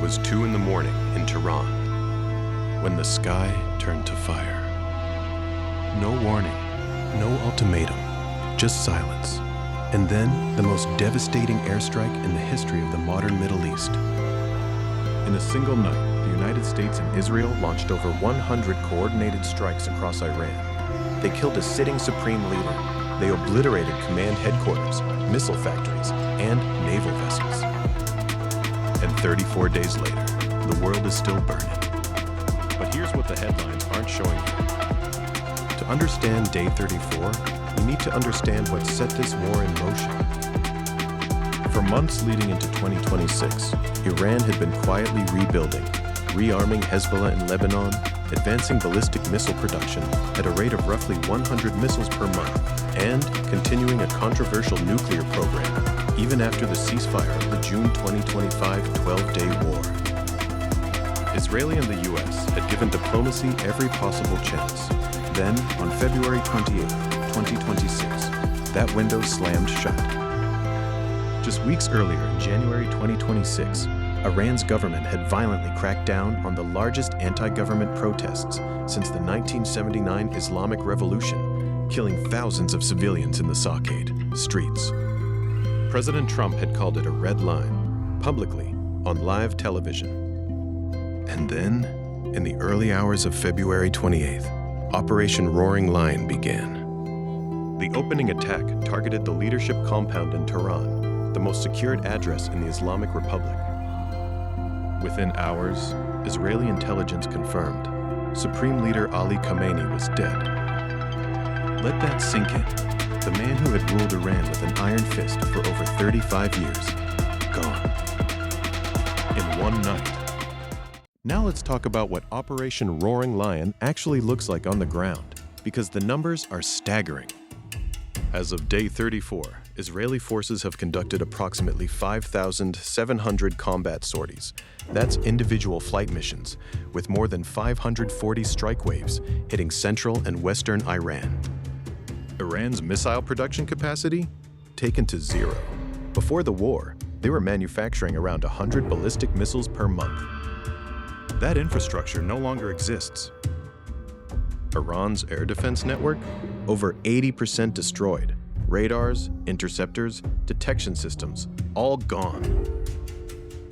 was 2 in the morning in Tehran when the sky turned to fire. No warning, no ultimatum, just silence. And then the most devastating airstrike in the history of the modern Middle East. In a single night, the United States and Israel launched over 100 coordinated strikes across Iran. They killed a sitting supreme leader. They obliterated command headquarters, missile factories, and naval vessels. And 34 days later, the world is still burning. But here's what the headlines aren't showing you. To understand Day 34, you need to understand what set this war in motion. For months leading into 2026, Iran had been quietly rebuilding, rearming Hezbollah in Lebanon, advancing ballistic missile production at a rate of roughly 100 missiles per month, and continuing a controversial nuclear program, even after the ceasefire of the June 2025 12-day war. Israel and the US had given diplomacy every possible chance. Then, on February 28, 2026, that window slammed shut. Just weeks earlier, in January 2026, Iran's government had violently cracked down on the largest anti-government protests since the 1979 Islamic Revolution, killing thousands of civilians in the Saqqade streets. President Trump had called it a red line, publicly, on live television. And then, in the early hours of February 28th, Operation Roaring Lion began. The opening attack targeted the leadership compound in Tehran, the most secured address in the Islamic Republic. Within hours, Israeli intelligence confirmed Supreme Leader Ali Khamenei was dead. Let that sink in. The man who had ruled Iran with an iron fist for over 35 years, gone. In one night. Now let's talk about what Operation Roaring Lion actually looks like on the ground, because the numbers are staggering. As of Day 34, Israeli forces have conducted approximately 5,700 combat sorties. That's individual flight missions, with more than 540 strike waves hitting central and western Iran. Iran's missile production capacity? Taken to zero. Before the war, they were manufacturing around 100 ballistic missiles per month. That infrastructure no longer exists. Iran's air defense network? Over 80% destroyed. Radars, interceptors, detection systems, all gone.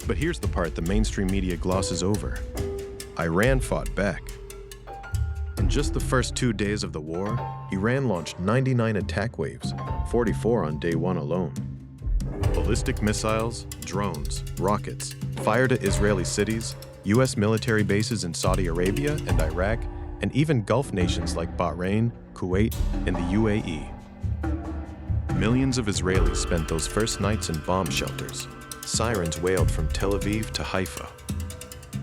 But here's the part the mainstream media glosses over. Iran fought back. In just the first 2 days of the war, Iran launched 99 attack waves, 44 on day 1 alone. Ballistic missiles, drones, rockets, fire to Israeli cities, U.S. military bases in Saudi Arabia and Iraq, and even Gulf nations like Bahrain, Kuwait, and the UAE. Millions of Israelis spent those first nights in bomb shelters. Sirens wailed from Tel Aviv to Haifa.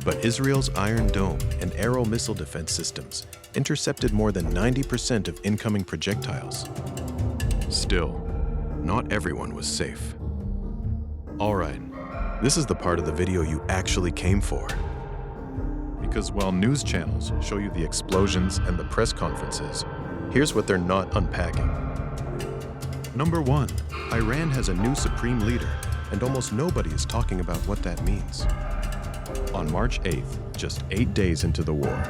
But Israel's Iron Dome and Arrow missile defense systems intercepted more than 90% of incoming projectiles. Still, not everyone was safe. All right, this is the part of the video you actually came for. Because while news channels show you the explosions and the press conferences, here's what they're not unpacking. Number 1, Iran has a new supreme leader, and almost nobody is talking about what that means. On March 8th, just 8 days into the war,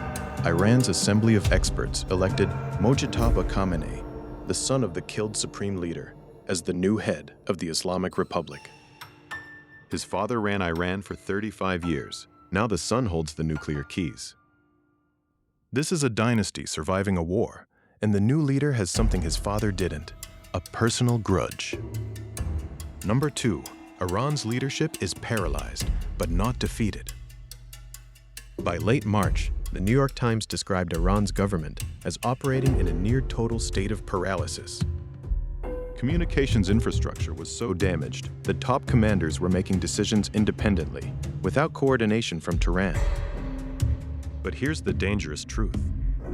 Iran's Assembly of Experts elected Mojtaba Khamenei, the son of the killed supreme leader, as the new head of the Islamic Republic. His father ran Iran for 35 years. Now the son holds the nuclear keys. This is a dynasty surviving a war, and the new leader has something his father didn't, a personal grudge. Number 2, Iran's leadership is paralyzed, but not defeated. By late March, the New York Times described Iran's government as operating in a near-total state of paralysis. Communications infrastructure was so damaged that top commanders were making decisions independently, without coordination from Tehran. But here's the dangerous truth.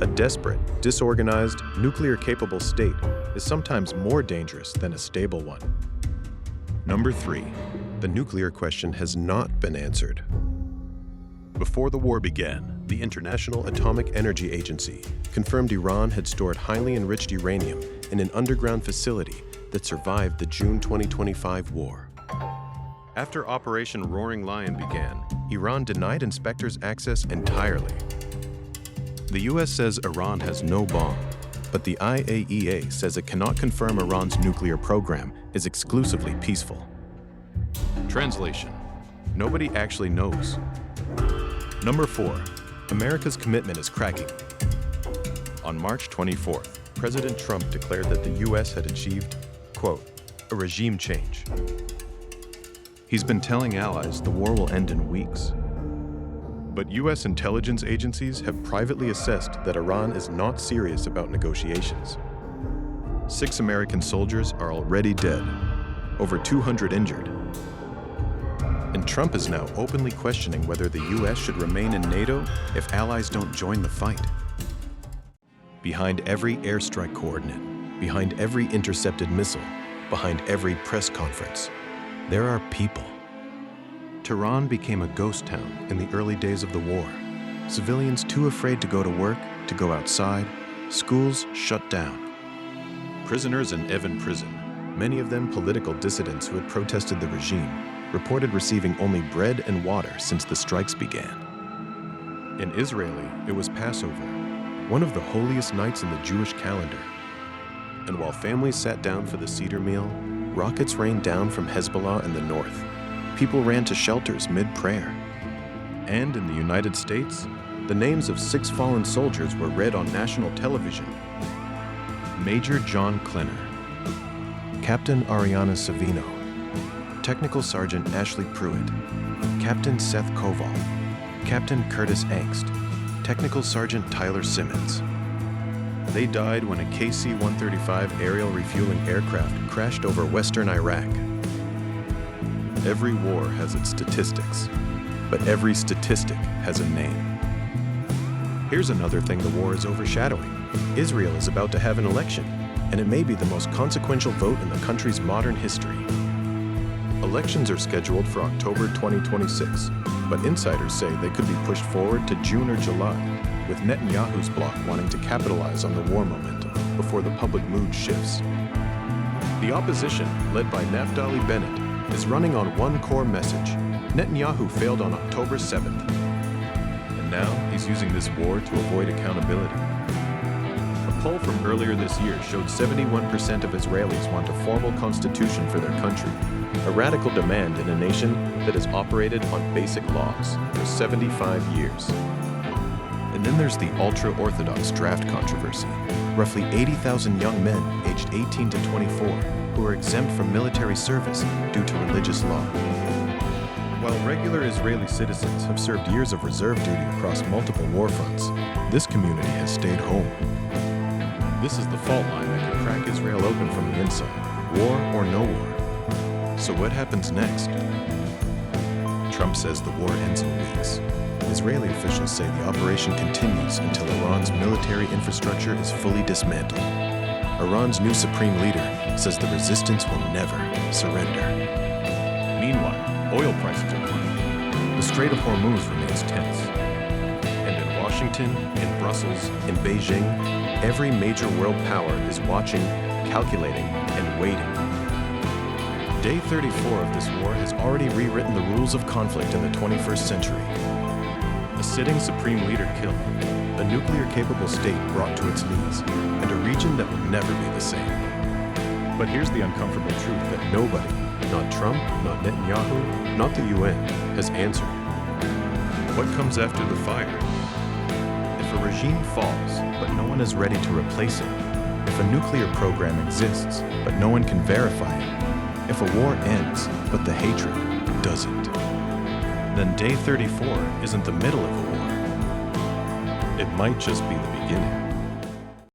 A desperate, disorganized, nuclear-capable state is sometimes more dangerous than a stable one. Number 3, the nuclear question has not been answered. Before the war began, the International Atomic Energy Agency confirmed Iran had stored highly enriched uranium in an underground facility that survived the June 2025 war. After Operation Roaring Lion began, Iran denied inspectors access entirely. The US says Iran has no bomb, but the IAEA says it cannot confirm Iran's nuclear program is exclusively peaceful. Translation: nobody actually knows. Number 4. America's commitment is cracking. On March 24th, President Trump declared that the US had achieved, quote, a regime change. He's been telling allies the war will end in weeks. But US intelligence agencies have privately assessed that Iran is not serious about negotiations. 6 American soldiers are already dead, over 200 injured. And Trump is now openly questioning whether the US should remain in NATO if allies don't join the fight. Behind every airstrike coordinate, behind every intercepted missile, behind every press conference, there are people. Tehran became a ghost town in the early days of the war. Civilians too afraid to go to work, to go outside, schools shut down. Prisoners in Evin prison, many of them political dissidents who had protested the regime, reported receiving only bread and water since the strikes began. In Israeli, it was Passover, one of the holiest nights in the Jewish calendar. And while families sat down for the Seder meal, rockets rained down from Hezbollah in the north. People ran to shelters mid-prayer. And in the United States, the names of 6 fallen soldiers were read on national television. Major John Klenner, Captain Ariana Savino, Technical Sergeant Ashley Pruitt, Captain Seth Koval, Captain Curtis Angst, Technical Sergeant Tyler Simmons. They died when a KC-135 aerial refueling aircraft crashed over western Iraq. Every war has its statistics, but every statistic has a name. Here's another thing the war is overshadowing. Israel is about to have an election, and it may be the most consequential vote in the country's modern history. Elections are scheduled for October 2026, but insiders say they could be pushed forward to June or July, with Netanyahu's bloc wanting to capitalize on the war momentum before the public mood shifts. The opposition, led by Naftali Bennett, is running on one core message: Netanyahu failed on October 7th. And now he's using this war to avoid accountability. A poll from earlier this year showed 71% of Israelis want a formal constitution for their country, a radical demand in a nation that has operated on basic laws for 75 years. And then there's the ultra-Orthodox draft controversy. Roughly 80,000 young men aged 18 to 24 who are exempt from military service due to religious law. While regular Israeli citizens have served years of reserve duty across multiple war fronts, this community has stayed home. This is the fault line that could crack Israel open from the inside, war or no war. So what happens next? Trump says the war ends in weeks. Israeli officials say the operation continues until Iran's military infrastructure is fully dismantled. Iran's new supreme leader says the resistance will never surrender. Meanwhile, oil prices are climbing. The Strait of Hormuz remains tense. And in Washington, in Brussels, in Beijing, every major world power is watching, calculating, and waiting. Day 34 of this war has already rewritten the rules of conflict in the 21st century. A sitting supreme leader killed, a nuclear-capable state brought to its knees, and a region that will never be the same. But here's the uncomfortable truth that nobody, not Trump, not Netanyahu, not the UN, has answered. What comes after the fire? If a regime falls, but no one is ready to replace it, if a nuclear program exists, but no one can verify it, if a war ends, but the hatred doesn't, then day 34 isn't the middle of a war. It might just be the beginning.